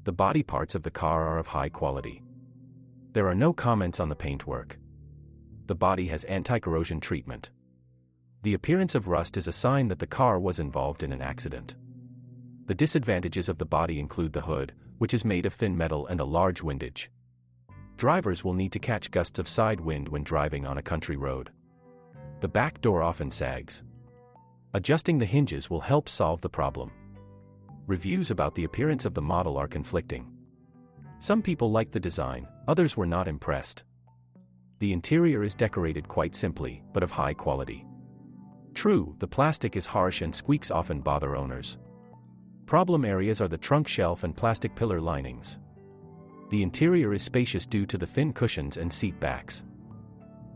The body parts of the car are of high quality. There are no comments on the paintwork. The body has anti-corrosion treatment. The appearance of rust is a sign that the car was involved in an accident. The disadvantages of the body include the hood, which is made of thin metal, and a large windage. Drivers will need to catch gusts of side wind when driving on a country road. The back door often sags. Adjusting the hinges will help solve the problem. Reviews about the appearance of the model are conflicting. Some people liked the design, others were not impressed. The interior is decorated quite simply, but of high quality. True, the plastic is harsh and squeaks often bother owners. Problem areas are the trunk shelf and plastic pillar linings. The interior is spacious due to the thin cushions and seat backs.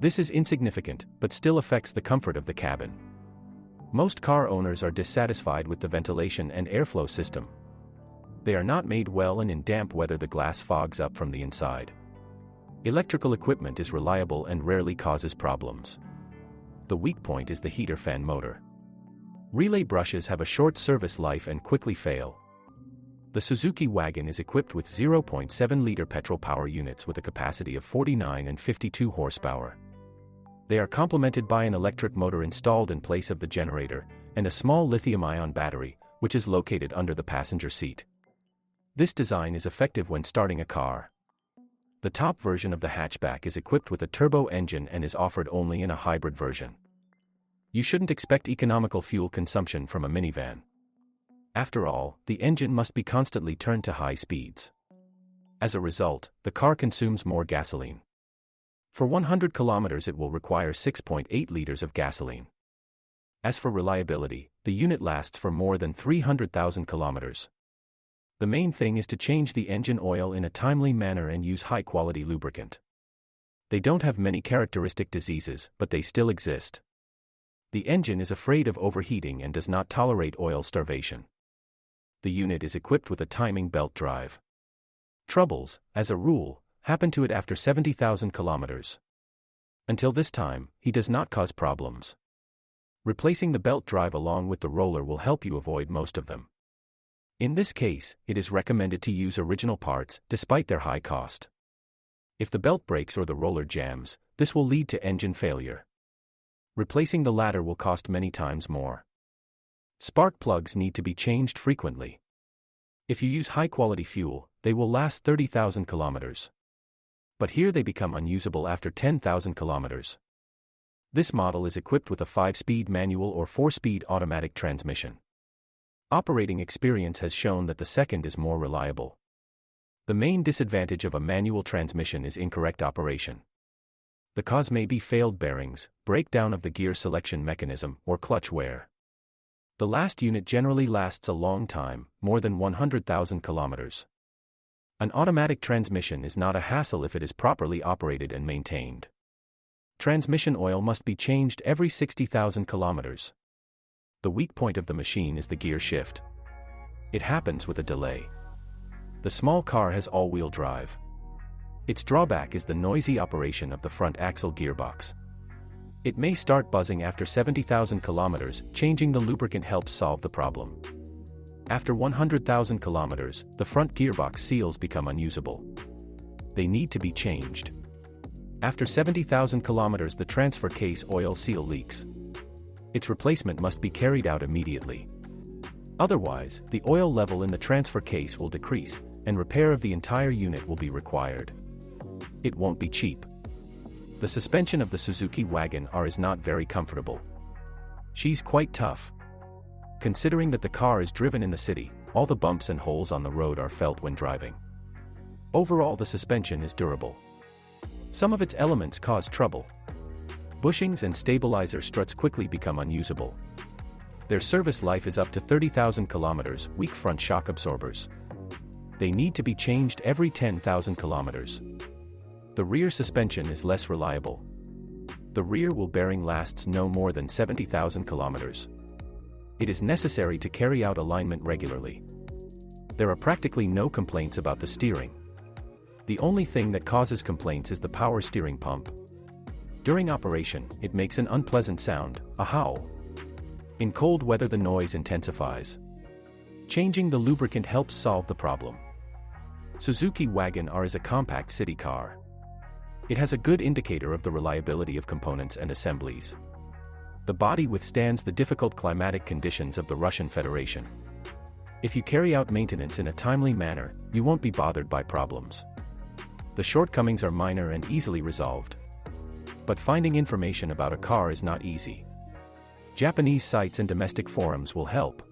This is insignificant, but still affects the comfort of the cabin. Most car owners are dissatisfied with the ventilation and airflow system. They are not made well, and in damp weather the glass fogs up from the inside. Electrical equipment is reliable and rarely causes problems. The weak point is the heater fan motor. Relay brushes have a short service life and quickly fail. The Suzuki Wagon is equipped with 0.7-liter petrol power units with a capacity of 49 and 52 horsepower. They are complemented by an electric motor installed in place of the generator, and a small lithium-ion battery, which is located under the passenger seat. This design is effective when starting a car. The top version of the hatchback is equipped with a turbo engine and is offered only in a hybrid version. You shouldn't expect economical fuel consumption from a minivan. After all, the engine must be constantly turned to high speeds. As a result, the car consumes more gasoline. For 100 kilometers it will require 6.8 liters of gasoline. As for reliability, the unit lasts for more than 300,000 kilometers. The main thing is to change the engine oil in a timely manner and use high-quality lubricant. They don't have many characteristic diseases, but they still exist. The engine is afraid of overheating and does not tolerate oil starvation. The unit is equipped with a timing belt drive. Troubles, as a rule, happen to it after 70,000 kilometers. Until this time, he does not cause problems. Replacing the belt drive along with the roller will help you avoid most of them. In this case, it is recommended to use original parts, despite their high cost. If the belt breaks or the roller jams, this will lead to engine failure. Replacing the latter will cost many times more. Spark plugs need to be changed frequently. If you use high-quality fuel, they will last 30,000 kilometers. But here they become unusable after 10,000 kilometers. This model is equipped with a 5-speed manual or 4-speed automatic transmission. Operating experience has shown that the second is more reliable. The main disadvantage of a manual transmission is incorrect operation. The cause may be failed bearings, breakdown of the gear selection mechanism, or clutch wear. The last unit generally lasts a long time, more than 100,000 kilometers. An automatic transmission is not a hassle if it is properly operated and maintained. Transmission oil must be changed every 60,000 kilometers. The weak point of the machine is the gear shift. It happens with a delay. The small car has all-wheel drive. Its drawback is the noisy operation of the front axle gearbox. It may start buzzing after 70,000 kilometers. Changing the lubricant helps solve the problem. After 100,000 kilometers, the front gearbox seals become unusable. They need to be changed. After 70,000 kilometers, the transfer case oil seal leaks. Its replacement must be carried out immediately. Otherwise, the oil level in the transfer case will decrease, and repair of the entire unit will be required. It won't be cheap. The suspension of the Suzuki Wagon R is not very comfortable. She's quite tough. Considering that the car is driven in the city, all the bumps and holes on the road are felt when driving. Overall, the suspension is durable. Some of its elements cause trouble. Bushings and stabilizer struts quickly become unusable. Their service life is up to 30,000 kilometers. Weak front shock absorbers. They need to be changed every 10,000 kilometers. The rear suspension is less reliable. The rear wheel bearing lasts no more than 70,000 kilometers. It is necessary to carry out alignment regularly. There are practically no complaints about the steering. The only thing that causes complaints is the power steering pump. During operation, it makes an unpleasant sound, a howl. In cold weather the noise intensifies. Changing the lubricant helps solve the problem. Suzuki Wagon R is a compact city car. It has a good indicator of the reliability of components and assemblies. The body withstands the difficult climatic conditions of the Russian Federation. If you carry out maintenance in a timely manner, you won't be bothered by problems. The shortcomings are minor and easily resolved. But finding information about a car is not easy. Japanese sites and domestic forums will help.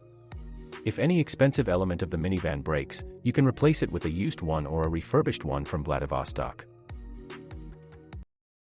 If any expensive element of the minivan breaks, you can replace it with a used one or a refurbished one from Vladivostok.